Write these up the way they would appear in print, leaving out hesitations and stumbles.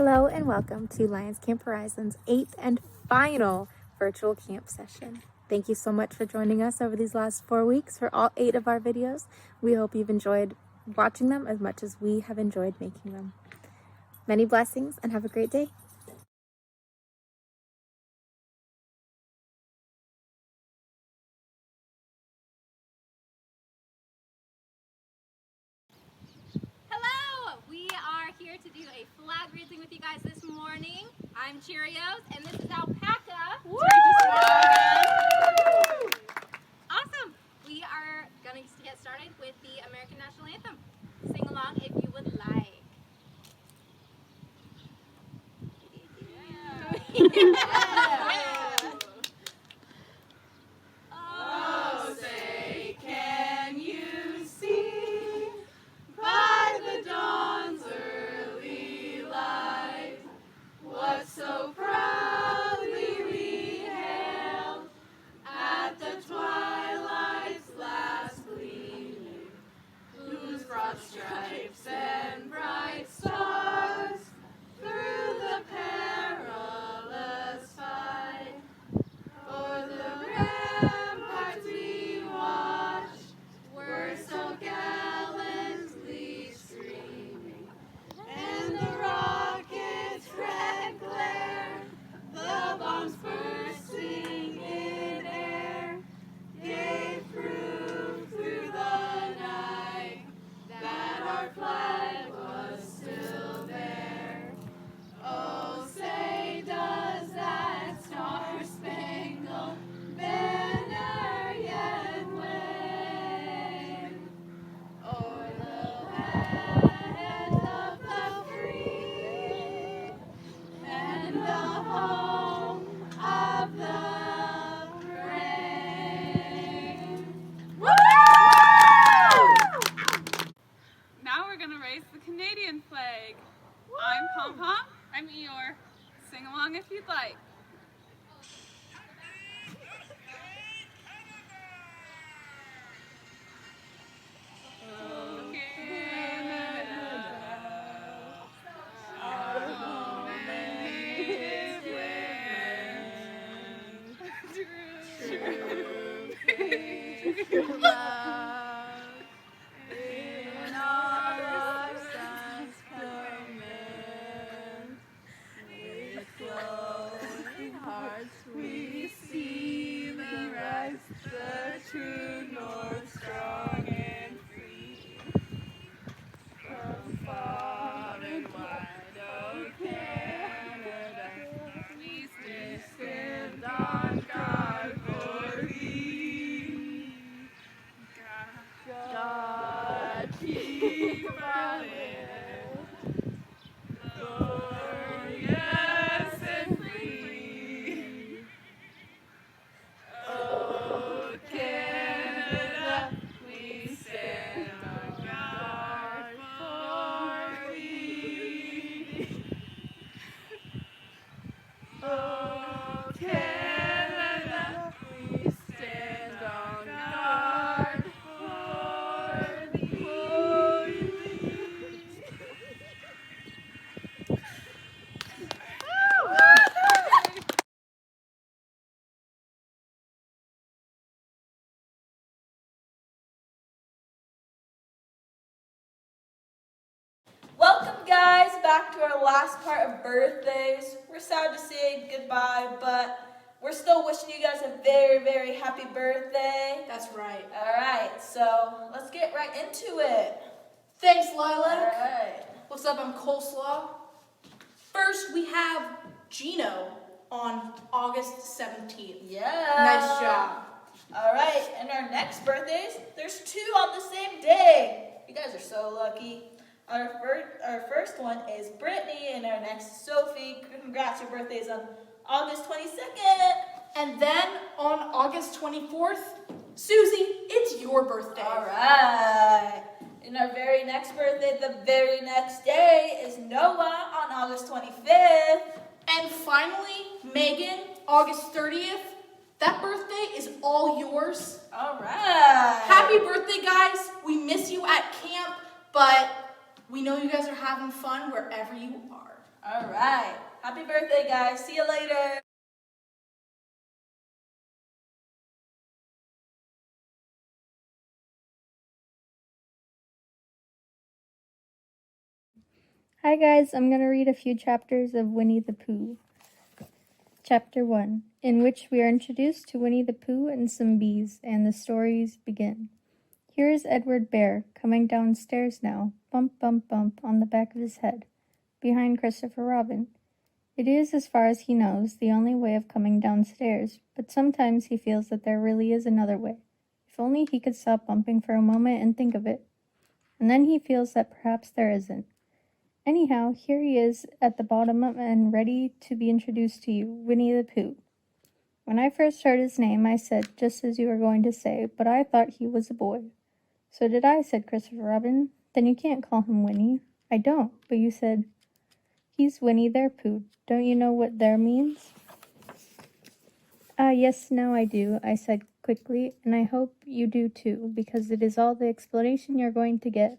Hello and welcome to Lions Camp Horizon's 8th and final virtual camp session. Thank you so much for joining us over these last 4 weeks for all 8 of our videos. We hope you've enjoyed watching them as much as we have enjoyed making them. Many blessings and have a great day. Hello! We are here to do a flag raising with you guys this morning. I'm Cheerios, and this is Alpaca. Woo! Awesome! We are going to get started with the American National Anthem. Sing along if you would like. Oh, say, can you see by the dawn's early light what so proudly we hailed at the twilight's last gleaming, whose broad stripes and bright stars through the perilous fight o'er the ramparts we watched were so gallantly streaming, and the rocket's red glare, the bombs bursting in air, gave proof through the night that our flag was still there. Oh, say, does that star-spangled banner yet wave o'er the land of the free and the home of the brave? Now we're gonna raise the Canadian flag. I'm Pom Pom. I'm Eeyore. Sing along if you'd like. Oh, Canada, our home and native land. True love in our sons command. With glowing hearts we see the rise, the true north, strong and free. From far and wide, oh Canada, we stand on guard for thee. God keep our land glorious and free. Oh, Canada, we stand on guard for thee. Oh, Canada, we stand on guard for thee. Welcome, guys, back to our last part of birthdays. We're sad to say goodbye, but we're still wishing you guys a very, very happy birthday. That's right. All right, so let's get right into it. Thanks, All Lilac. right. What's up? I'm Coleslaw. First, we have Gino on August 17th. Yeah. Nice job. All right, and our next birthdays, there's 2 on the same day. You guys are so lucky. Our first one is Brittany, and our next Sophie. Congrats, your birthday's on August 22nd. And then on August 24th, Susie, it's your birthday. All right. And our very next birthday, the very next day, is Noah on August 25th. And finally, Megan, August 30th. That birthday is all yours. All right. Happy birthday, guys. We miss you at camp, but we know you guys are having fun wherever you are. All right. Happy birthday, guys. See you later. Hi guys, I'm going to read a few chapters of Winnie the Pooh. Chapter 1, in which we are introduced to Winnie the Pooh and some bees, and the stories begin. Here is Edward Bear, coming downstairs now, bump, bump, bump, on the back of his head, behind Christopher Robin. It is, as far as he knows, the only way of coming downstairs, but sometimes he feels that there really is another way. If only he could stop bumping for a moment and think of it. And then he feels that perhaps there isn't. Anyhow, here he is at the bottom and ready to be introduced to you, Winnie the Pooh. When I first heard his name, I said, just as you were going to say, but I thought he was a boy. So did I, said Christopher Robin. Then you can't call him Winnie. I don't, but you said, he's Winnie there, Pooh. Don't you know what there means? Yes, now I do, I said quickly, and I hope you do too, because it is all the explanation you're going to get.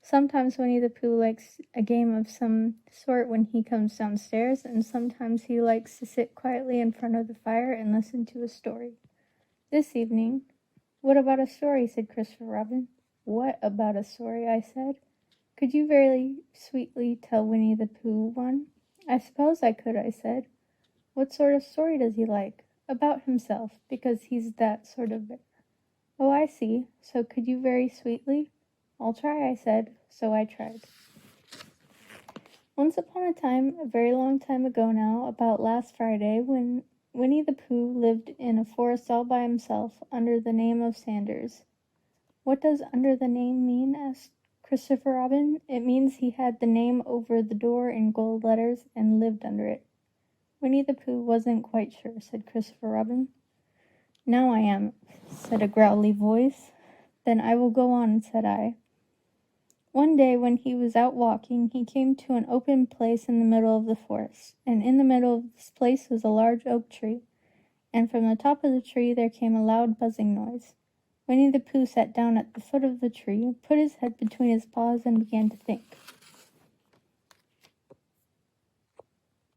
Sometimes Winnie the Pooh likes a game of some sort when he comes downstairs, and sometimes he likes to sit quietly in front of the fire and listen to a story. This evening, what about a story, said Christopher Robin. What about a story, I said. Could you very sweetly tell Winnie the Pooh one? I suppose I could, I said. What sort of story does he like? About himself, because he's that sort of bear. Oh, I see. So could you very sweetly? I'll try, I said, so I tried. Once upon a time, a very long time ago now, about last Friday, when Winnie the Pooh lived in a forest all by himself, under the name of Sanders. What does under the name mean? Asked Christopher Robin. It means he had the name over the door in gold letters and lived under it. Winnie the Pooh wasn't quite sure, said Christopher Robin. Now I am, said a growly voice. Then I will go on, said I. One day when he was out walking, he came to an open place in the middle of the forest, and in the middle of this place was a large oak tree, and from the top of the tree there came a loud buzzing noise. Winnie the Pooh sat down at the foot of the tree, put his head between his paws, and began to think.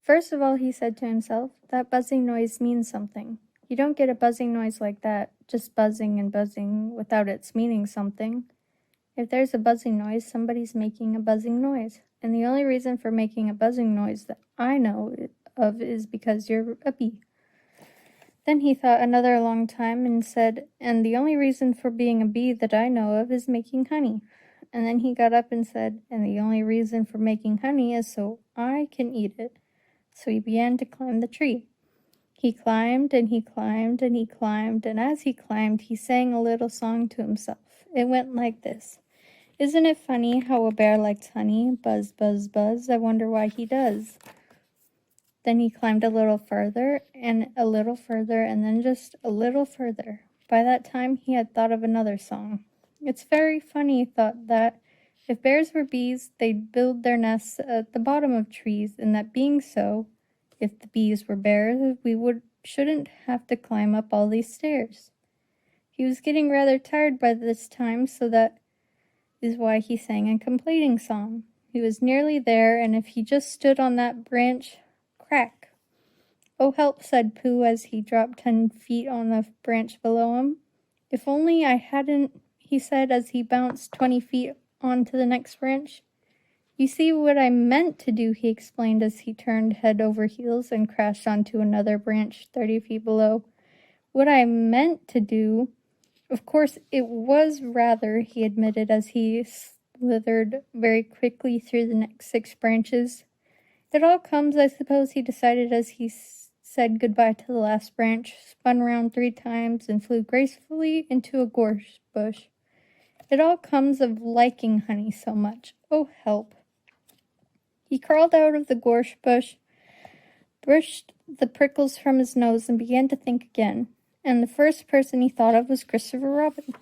First of all, he said to himself, that buzzing noise means something. You don't get a buzzing noise like that, just buzzing and buzzing, without its meaning something. If there's a buzzing noise, somebody's making a buzzing noise. And the only reason for making a buzzing noise that I know of is because you're a bee. Then he thought another long time and said, and the only reason for being a bee that I know of is making honey. And then he got up and said, and the only reason for making honey is so I can eat it. So he began to climb the tree. He climbed and he climbed and he climbed, and as he climbed, he sang a little song to himself. It went like this. Isn't it funny how a bear likes honey? Buzz, buzz, buzz. I wonder why he does. Then he climbed a little further, and then just a little further. By that time, he had thought of another song. It's very funny, he thought, that if bears were bees, they'd build their nests at the bottom of trees, and that being so, if the bees were bears, shouldn't have to climb up all these stairs. He was getting rather tired by this time, so that is why he sang a completing song. He was nearly there, and if he just stood on that branch, crack. Oh, help, said Pooh as he dropped 10 feet on the branch below him. If only I hadn't, he said as he bounced 20 feet onto the next branch. You see what I meant to do, he explained as he turned head over heels and crashed onto another branch 30 feet below. What I meant to do... Of course, it was rather, he admitted as he slithered very quickly through the next 6 branches. It all comes, I suppose, he decided as he said goodbye to the last branch, spun around 3 times, and flew gracefully into a gorse bush. It all comes of liking honey so much. Oh, help. He crawled out of the gorse bush, brushed the prickles from his nose, and began to think again. And the first person he thought of was Christopher Robin.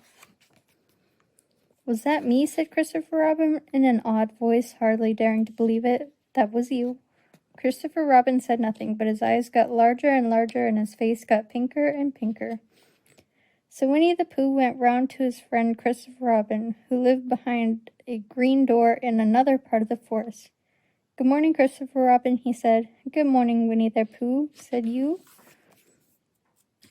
Was that me? Said Christopher Robin in an odd voice, hardly daring to believe it. That was you. Christopher Robin said nothing, but his eyes got larger and larger, and his face got pinker and pinker. So Winnie the Pooh went round to his friend Christopher Robin, who lived behind a green door in another part of the forest. Good morning, Christopher Robin, he said. Good morning, Winnie the Pooh, said you.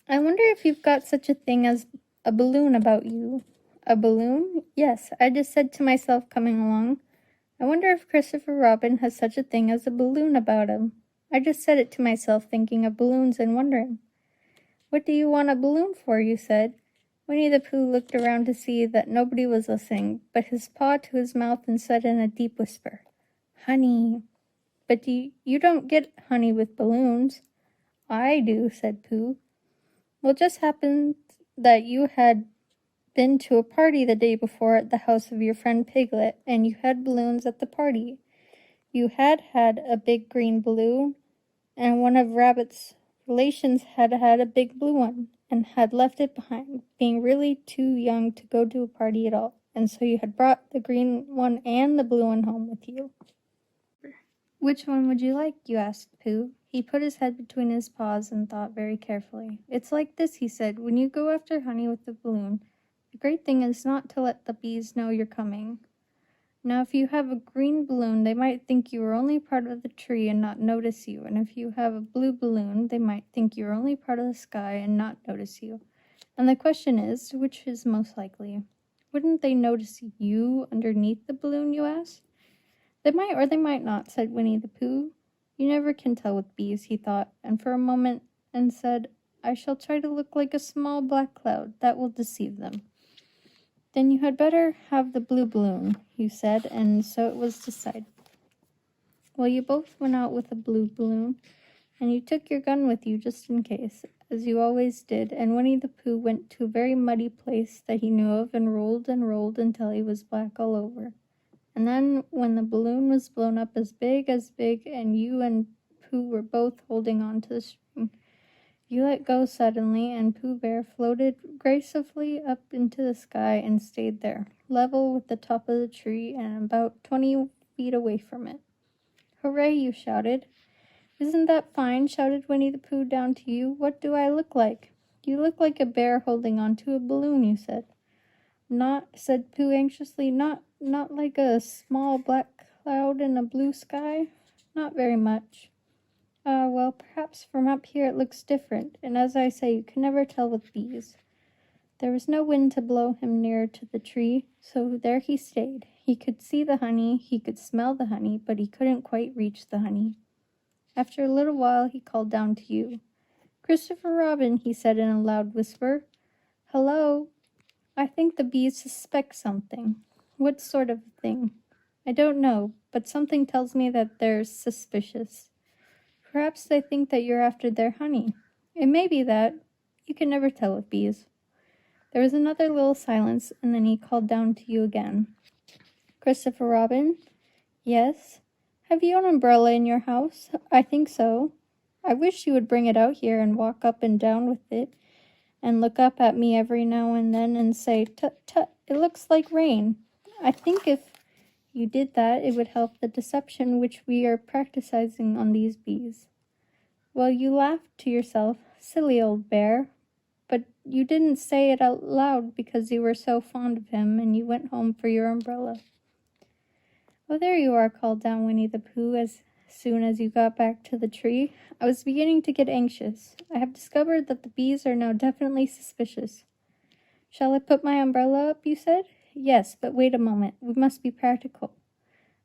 I wonder if you've got such a thing as a balloon about you. A balloon? Yes, I just said to myself coming along. I wonder if Christopher Robin has such a thing as a balloon about him. I just said it to myself, thinking of balloons and wondering. What do you want a balloon for, you said. Winnie the Pooh looked around to see that nobody was listening, but his paw to his mouth and said in a deep whisper, Honey. But you don't get honey with balloons. I do, said Pooh. Well, it just happened that you had been to a party the day before at the house of your friend Piglet, and you had balloons at the party. You had a big green balloon, and one of Rabbit's relations had a big blue one, and had left it behind, being really too young to go to a party at all, and so you had brought the green one and the blue one home with you. Which one would you like? You asked Pooh. He put his head between his paws and thought very carefully. It's like this, he said. When you go after honey with the balloon, the great thing is not to let the bees know you're coming. Now, if you have a green balloon, they might think you are only part of the tree and not notice you. And if you have a blue balloon, they might think you are only part of the sky and not notice you. And the question is, which is most likely? Wouldn't they notice you underneath the balloon, you asked? They might or they might not, said Winnie the Pooh. You never can tell with bees, he thought, and for a moment, and said, I shall try to look like a small black cloud. That will deceive them. Then you had better have the blue balloon, you said, and so it was decided. Well, you both went out with a blue balloon, and you took your gun with you just in case, as you always did, and Winnie the Pooh went to a very muddy place that he knew of and rolled until he was black all over. And then, when the balloon was blown up as big, and you and Pooh were both holding on to the string, you let go suddenly, and Pooh Bear floated gracefully up into the sky and stayed there, level with the top of the tree and about 20 feet away from it. Hooray, you shouted. Isn't that fine? Shouted Winnie the Pooh down to you. What do I look like? You look like a bear holding on to a balloon, you said. Not, said Pooh anxiously, not like a small black cloud in a blue sky? Not very much. Well, perhaps from up here it looks different, and as I say, you can never tell with bees. There was no wind to blow him nearer to the tree, so there he stayed. He could see the honey, he could smell the honey, but he couldn't quite reach the honey. After a little while, he called down to you. Christopher Robin, he said in a loud whisper. Hello. I think the bees suspect something. What sort of thing? I don't know, but something tells me that they're suspicious. Perhaps they think that you're after their honey. It may be that. You can never tell with bees. There was another little silence, and then he called down to you again. Christopher Robin? Yes? Have you an umbrella in your house? I think so. I wish you would bring it out here and walk up and down with it, and look up at me every now and then and say, Tut, tut, it looks like rain. I think if you did that, it would help the deception which we are practicing on these bees. Well, you laughed to yourself, silly old bear, but you didn't say it out loud because you were so fond of him, and you went home for your umbrella. Oh, there you are, called down Winnie the Pooh as soon as you got back to the tree. I was beginning to get anxious. I have discovered that the bees are now definitely suspicious. Shall I put my umbrella up, you said? Yes, but wait a moment. We must be practical.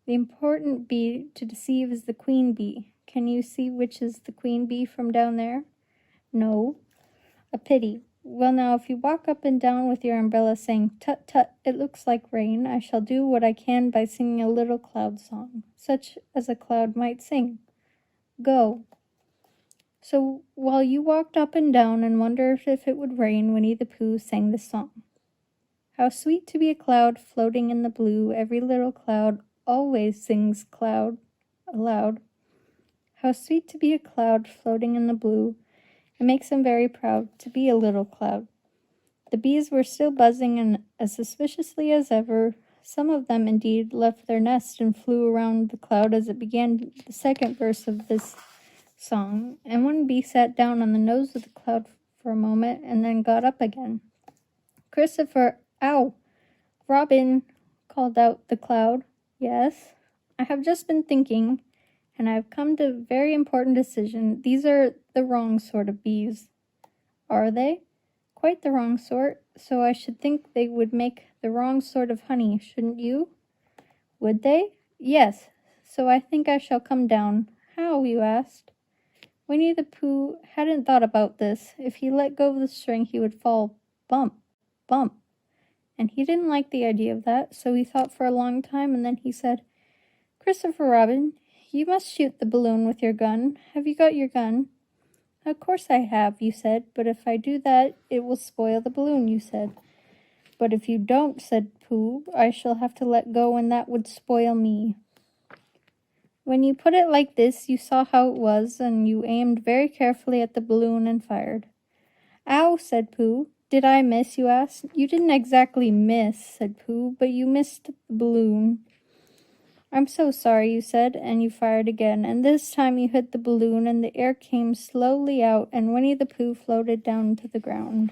The important bee to deceive is the queen bee. Can you see which is the queen bee from down there? No. A pity. Well, now, if you walk up and down with your umbrella saying, Tut, tut, it looks like rain, I shall do what I can by singing a little cloud song, such as a cloud might sing. Go. So while you walked up and down and wondered if it would rain, Winnie the Pooh sang the song. How sweet to be a cloud floating in the blue, every little cloud always sings cloud aloud. How sweet to be a cloud floating in the blue, it makes him very proud to be a little cloud. The bees were still buzzing and as suspiciously as ever. Some of them indeed left their nest and flew around the cloud as it began the second verse of this song, and one bee sat down on the nose of the cloud for a moment and then got up again. Christopher, ow! Robin, called out the cloud. Yes? I have just been thinking and I've come to a very important decision. These are the wrong sort of bees. Are they? Quite the wrong sort, so I should think they would make the wrong sort of honey, shouldn't you? Would they? Yes, so I think I shall come down. How, you asked? Winnie the Pooh hadn't thought about this. If he let go of the string, he would fall bump, bump. And he didn't like the idea of that, so he thought for a long time, and then he said, Christopher Robin, you must shoot the balloon with your gun. Have you got your gun? Of course I have, you said, but if I do that, it will spoil the balloon, you said. But if you don't, said Pooh, I shall have to let go, and that would spoil me. When you put it like this, you saw how it was, and you aimed very carefully at the balloon and fired. Ow, said Pooh. Did I miss, you asked? You didn't exactly miss, said Pooh, but you missed the balloon. I'm so sorry, you said, and you fired again, and this time you hit the balloon, and the air came slowly out, and Winnie the Pooh floated down to the ground.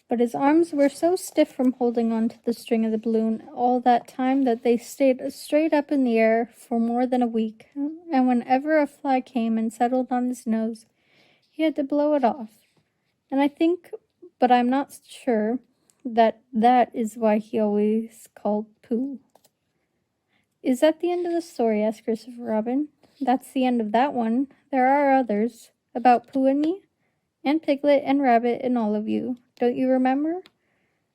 But his arms were so stiff from holding on to the string of the balloon all that time that they stayed straight up in the air for more than a week, and whenever a fly came and settled on his nose, he had to blow it off. And I think, but I'm not sure, that is why he always called Pooh. Is that the end of the story? Asked Christopher Robin. That's the end of that one. There are others. About Pooh and me? And Piglet and Rabbit and all of you. Don't you remember?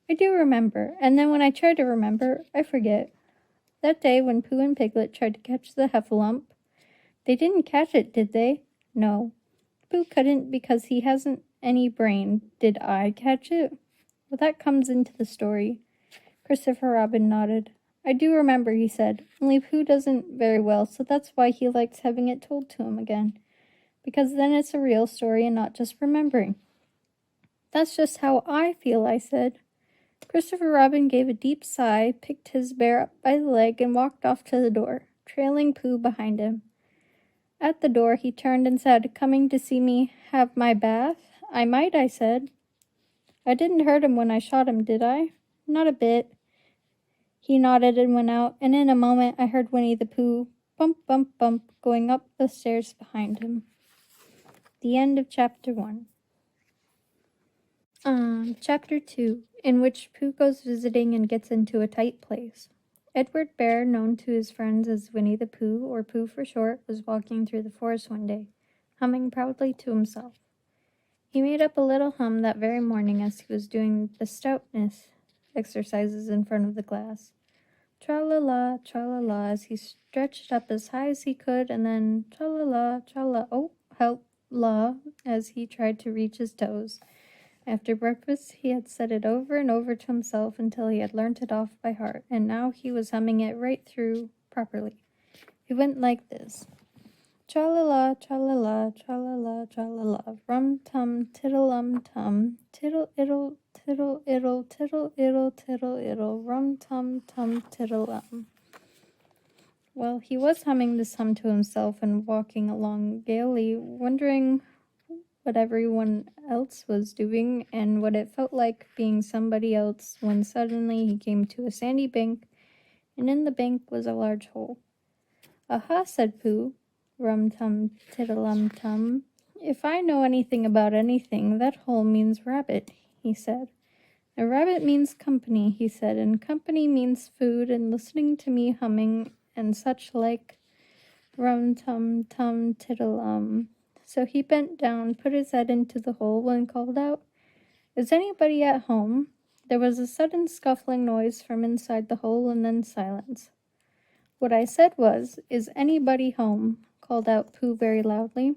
I do remember. And then when I try to remember, I forget. That day when Pooh and Piglet tried to catch the heffalump, they didn't catch it, did they? No. Pooh couldn't because he hasn't any brain. Did I catch it? Well, that comes into the story. Christopher Robin nodded. I do remember, he said, only Pooh doesn't very well, so that's why he likes having it told to him again. Because then it's a real story and not just remembering. That's just how I feel, I said. Christopher Robin gave a deep sigh, picked his bear up by the leg, and walked off to the door, trailing Pooh behind him. At the door, he turned and said, Coming to see me have my bath? I might, I said. I didn't hurt him when I shot him, did I? Not a bit. He nodded and went out, and in a moment I heard Winnie the Pooh bump, bump, bump, going up the stairs behind him. The end of Chapter 1. Chapter 2, in which Pooh goes visiting and gets into a tight place. Edward Bear, known to his friends as Winnie the Pooh, or Pooh for short, was walking through the forest one day, humming proudly to himself. He made up a little hum that very morning as he was doing the stoutness exercises in front of the glass. Tra-la-la, tra-la-la, as he stretched up as high as he could, and then tra-la-la, tra-la, oh, help, la, as he tried to reach his toes. After breakfast, he had said it over and over to himself until he had learnt it off by heart, and now he was humming it right through properly. It went like this. Tra-la-la, tra-la-la, tra-la-la, tra-la-la, rum-tum, tiddle-um-tum, tiddle-iddle, tiddle-iddle, tiddle-iddle, tiddle-iddle, rum-tum-tum, tiddle-um. Well, he was humming this hum to himself and walking along gaily, wondering what everyone else was doing and what it felt like being somebody else, when suddenly he came to a sandy bank, and in the bank was a large hole. Aha, said Pooh. Rum-tum, tiddle-um-tum. If I know anything about anything, that hole means rabbit, he said. A rabbit means company, he said, and company means food and listening to me humming and such like. Rum-tum-tum, tiddle-um. So he bent down, put his head into the hole, and called out, Is anybody at home? There was a sudden scuffling noise from inside the hole, and then silence. What I said was, Is anybody home? Called out Pooh very loudly.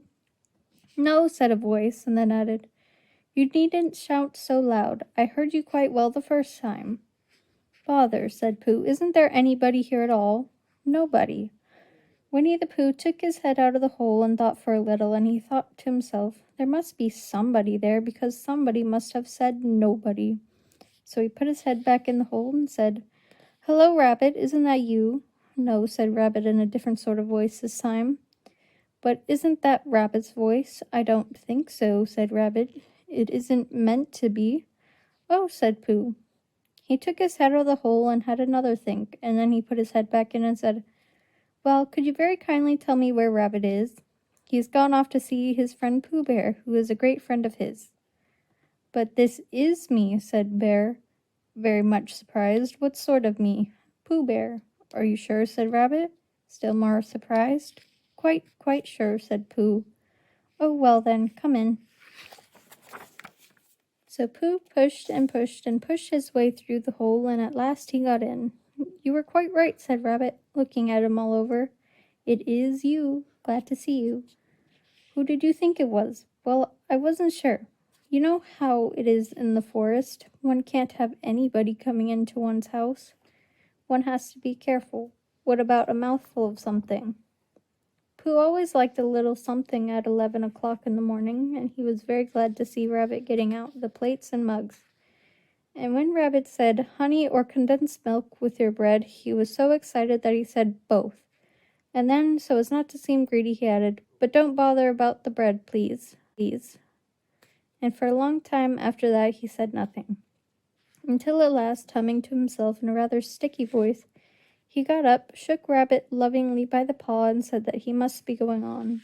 No, said a voice, and then added, You needn't shout so loud. I heard you quite well the first time. Bother, said Pooh. Isn't there anybody here at all? Nobody. Winnie the Pooh took his head out of the hole and thought for a little, and he thought to himself, There must be somebody there, because somebody must have said nobody. So he put his head back in the hole and said, Hello, Rabbit, isn't that you? No, said Rabbit in a different sort of voice this time. But isn't that Rabbit's voice? I don't think so, said Rabbit. It isn't meant to be. Oh, said Pooh. He took his head out of the hole and had another think, and then he put his head back in and said, Well, could you very kindly tell me where Rabbit is? He's gone off to see his friend Pooh Bear, who is a great friend of his. But this is me, said Bear, very much surprised. What sort of me? Pooh Bear. Are you sure? Said Rabbit, still more surprised. Quite sure, said Pooh. Oh, well then, come in. So Pooh pushed and pushed and pushed his way through the hole, and at last he got in. You were quite right, said Rabbit, looking at him all over. It is you. Glad to see you. Who did you think it was? Well, I wasn't sure. You know how it is in the forest. One can't have anybody coming into one's house. One has to be careful. What about a mouthful of something? Pooh always liked a little something at 11 o'clock in the morning, and he was very glad to see Rabbit getting out the plates and mugs. And when Rabbit said, honey or condensed milk with your bread, he was so excited that he said both. And then, so as not to seem greedy, he added, but don't bother about the bread, please. And for a long time after that he said nothing. Until at last, humming to himself in a rather sticky voice, he got up, shook Rabbit lovingly by the paw, and said that he must be going on.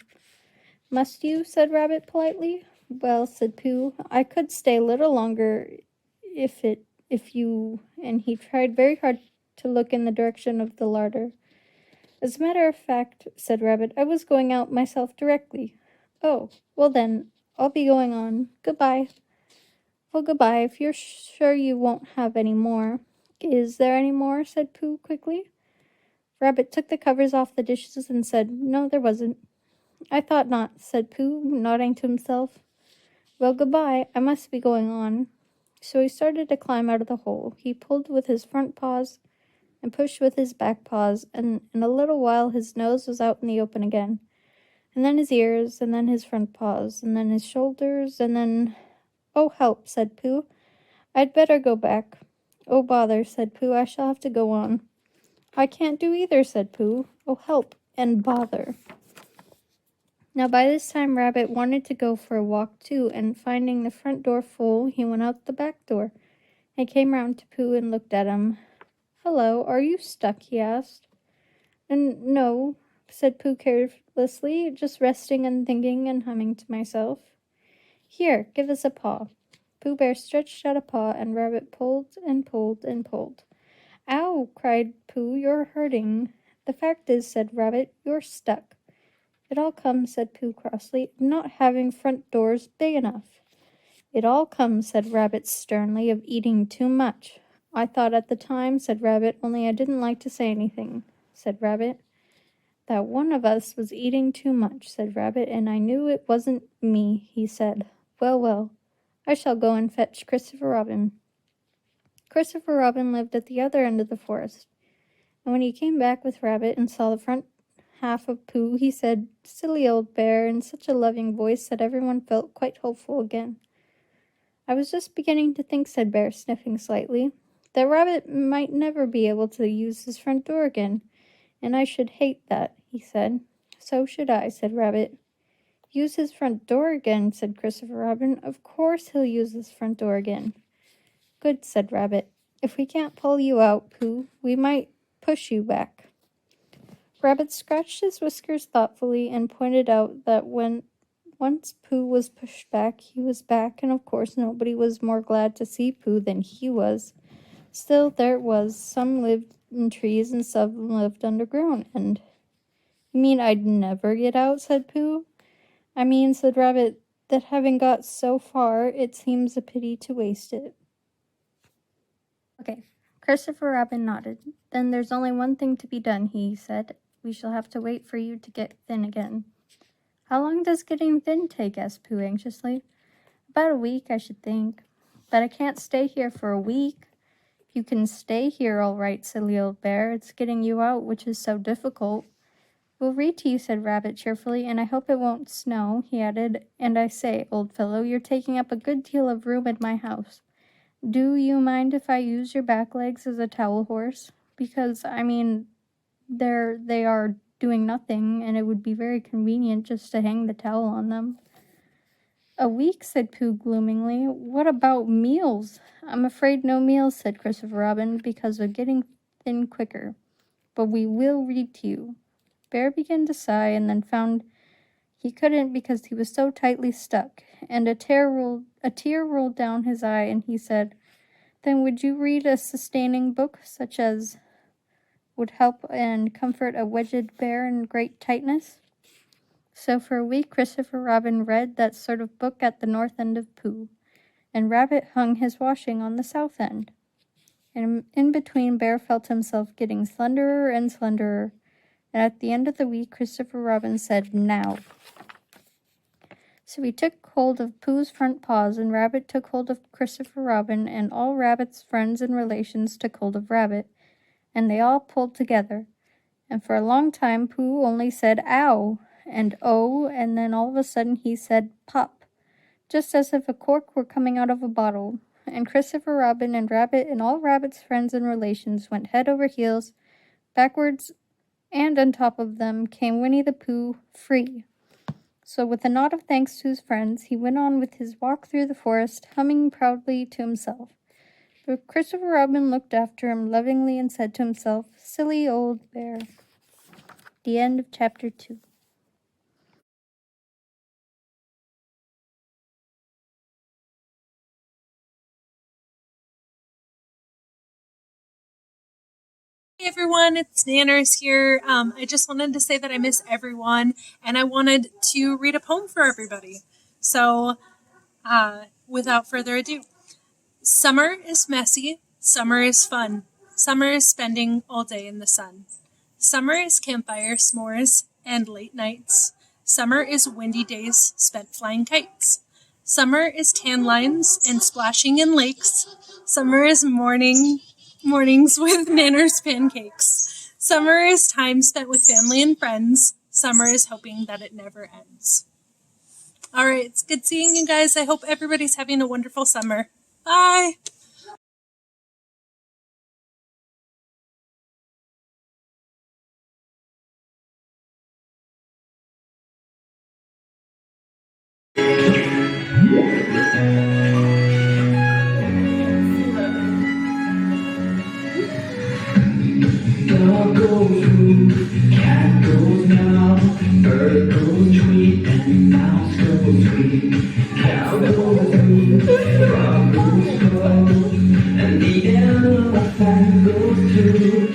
Must you? Said Rabbit politely. Well, said Pooh, I could stay a little longer if you... And he tried very hard to look in the direction of the larder. As a matter of fact, said Rabbit, I was going out myself directly. Oh, well then, I'll be going on. Goodbye. Well, goodbye, if you're sure you won't have any more. Is there any more? Said Pooh quickly. Rabbit took the covers off the dishes and said, no, there wasn't. I thought not, said Pooh, nodding to himself. Well, goodbye, I must be going on. So he started to climb out of the hole. He pulled with his front paws and pushed with his back paws, and in a little while his nose was out in the open again, and then his ears, and then his front paws, and then his shoulders, and then... Oh, help, said Pooh. I'd better go back. Oh, bother, said Pooh, I shall have to go on. I can't do either, said Pooh. Oh, help and bother. Now by this time Rabbit wanted to go for a walk too, and finding the front door full, he went out the back door, and came round to Pooh and looked at him. Hello, are you stuck? He asked. No, said Pooh carelessly, just resting and thinking and humming to myself. Here, give us a paw. Pooh Bear stretched out a paw, and Rabbit pulled and pulled and pulled. Ow, cried Pooh, you're hurting. The fact is, said Rabbit, you're stuck. It all comes, said Pooh crossly, of not having front doors big enough. It all comes, said Rabbit sternly, of eating too much. I thought at the time, said Rabbit, only I didn't like to say anything, said Rabbit. That one of us was eating too much, said Rabbit, and I knew it wasn't me, he said. Well, well, I shall go and fetch Christopher Robin. Christopher Robin lived at the other end of the forest, and when he came back with Rabbit and saw the front half of Pooh, he said, silly old bear, in such a loving voice that everyone felt quite hopeful again. I was just beginning to think, said Bear, sniffing slightly, that Rabbit might never be able to use his front door again, and I should hate that, he said. So should I, said Rabbit. Use his front door again, said Christopher Robin. Of course he'll use his front door again. Good, said Rabbit. If we can't pull you out, Pooh, we might push you back. Rabbit scratched his whiskers thoughtfully and pointed out that when once Pooh was pushed back, he was back, and of course nobody was more glad to see Pooh than he was. Still, there it was. Some lived in trees and some lived underground, and... You mean I'd never get out, said Pooh. I mean, said Rabbit, that having got so far, it seems a pity to waste it. Okay, Christopher Robin nodded. Then there's only one thing to be done, he said. We shall have to wait for you to get thin again. How long does getting thin take? Asked Pooh anxiously. About a week, I should think. But I can't stay here for a week. You can stay here all right, silly old bear. It's getting you out which is so difficult. We'll read to you, said Rabbit cheerfully, and I hope it won't snow, he added. And I say, old fellow, you're taking up a good deal of room in my house. Do you mind if I use your back legs as a towel horse? Because, I mean, they are doing nothing, and it would be very convenient just to hang the towel on them. A week, said Pooh gloomingly. What about meals? I'm afraid no meals, said Christopher Robin, because of getting thin quicker. But we will read to you. Bear began to sigh and then found he couldn't because he was so tightly stuck, and a tear rolled down his eye, and he said, "Then would you read a sustaining book such as would help and comfort a wedged bear in great tightness?" So for a week Christopher Robin read that sort of book at the north end of Pooh, and Rabbit hung his washing on the south end. And in between, Bear felt himself getting slenderer and slenderer, and at the end of the week Christopher Robin said, "Now." So he took hold of Pooh's front paws, and Rabbit took hold of Christopher Robin, and all Rabbit's friends and relations took hold of Rabbit, and they all pulled together. And for a long time Pooh only said "ow" and "oh," and then all of a sudden he said "pop," just as if a cork were coming out of a bottle. And Christopher Robin and Rabbit and all Rabbit's friends and relations went head over heels, backwards, and on top of them came Winnie the Pooh, free. So with a nod of thanks to his friends, he went on with his walk through the forest, humming proudly to himself. But Christopher Robin looked after him lovingly and said to himself, "Silly old bear." The end of chapter 2. Hey everyone, it's Nanners here. I just wanted to say that I miss everyone, and I wanted to read a poem for everybody. So, without further ado, summer is messy, summer is fun, summer is spending all day in the sun. Summer is campfire s'mores and late nights. Summer is windy days spent flying kites. Summer is tan lines and splashing in lakes. Summer is mornings with Nanners pancakes. Summer is time spent with family and friends. Summer is hoping that it never ends. All right, it's good seeing you guys. I hope everybody's having a wonderful summer. Bye. Dog goes moo, cat goes meow, bird goes tweet, and mouse goes tweet. Cow goes moo, frog goes crow, and the elephant goes toot.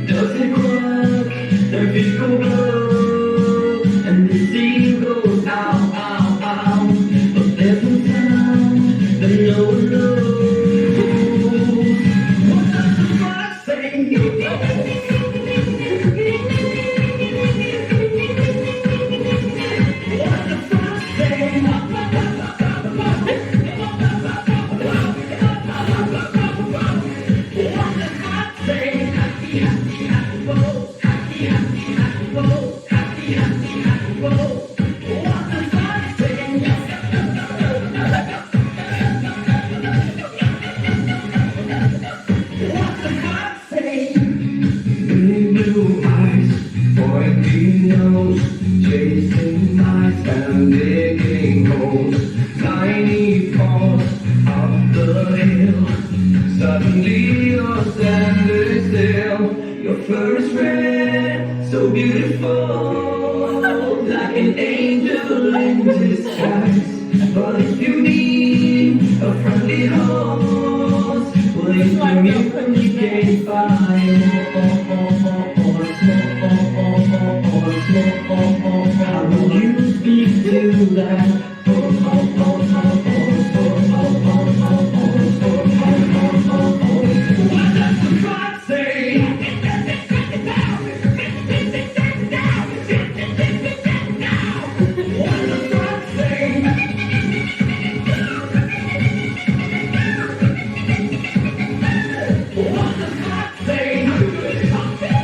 Ducks they quack, and fish go blow, and the sea goes ow, ow, ow. But there's no sound that no one knows. What does the fox say? Chasing mice and digging holes, tiny paws up the hill. Suddenly you're standing still. Your fur is red, so beautiful, like an angel in disguise. But if you need a friendly horse, please come here from the gate How will you speak to that? What does the fox say? What does the fox say? What does the fox say?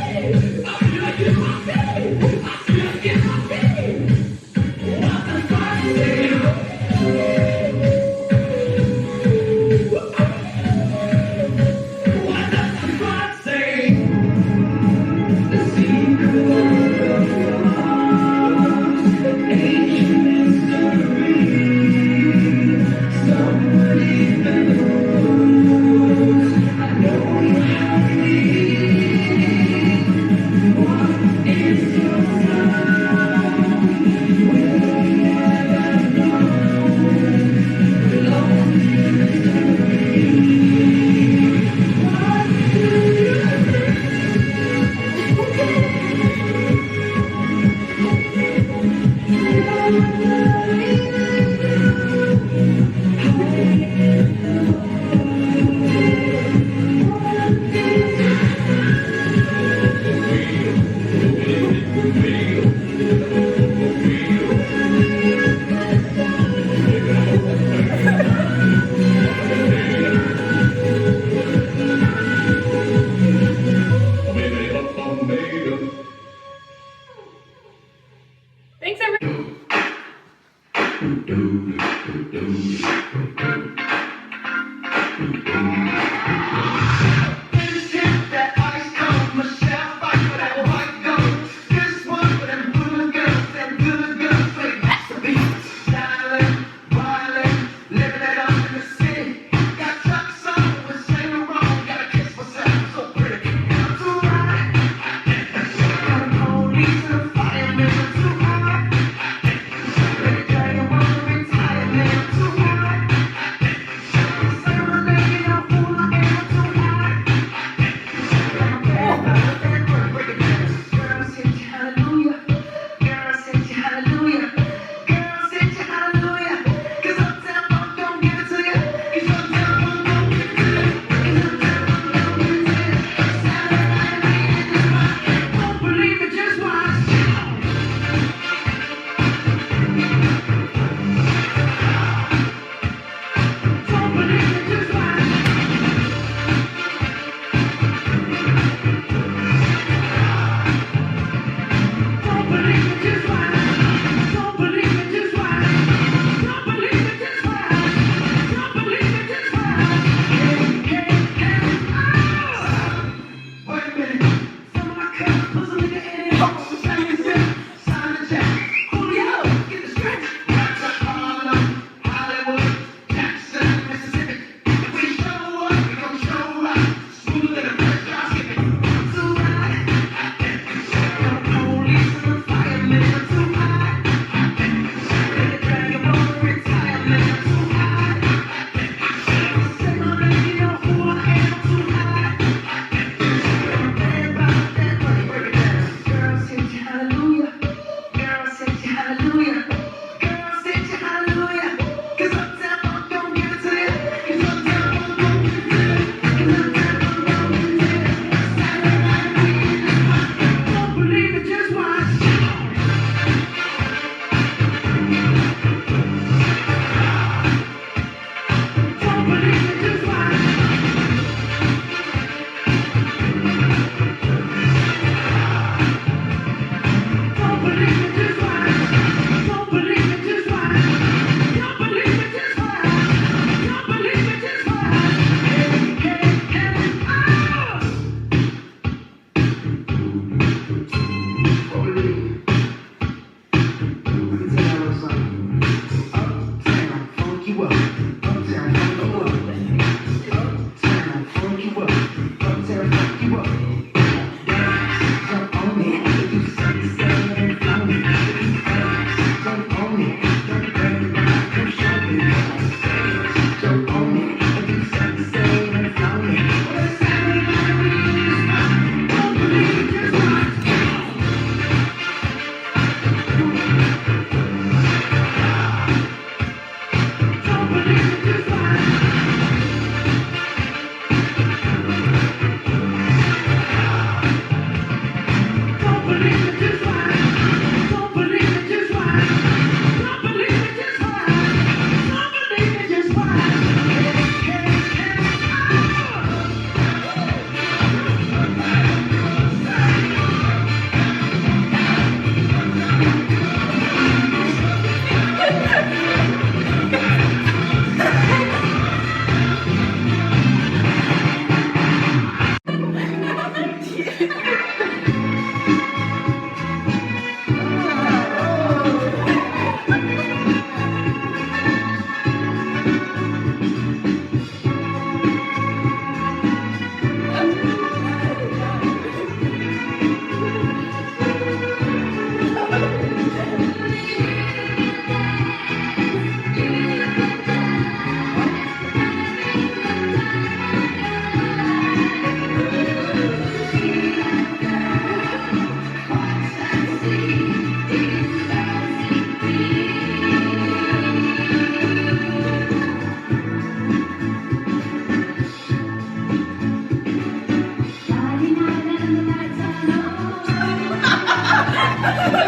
Bye.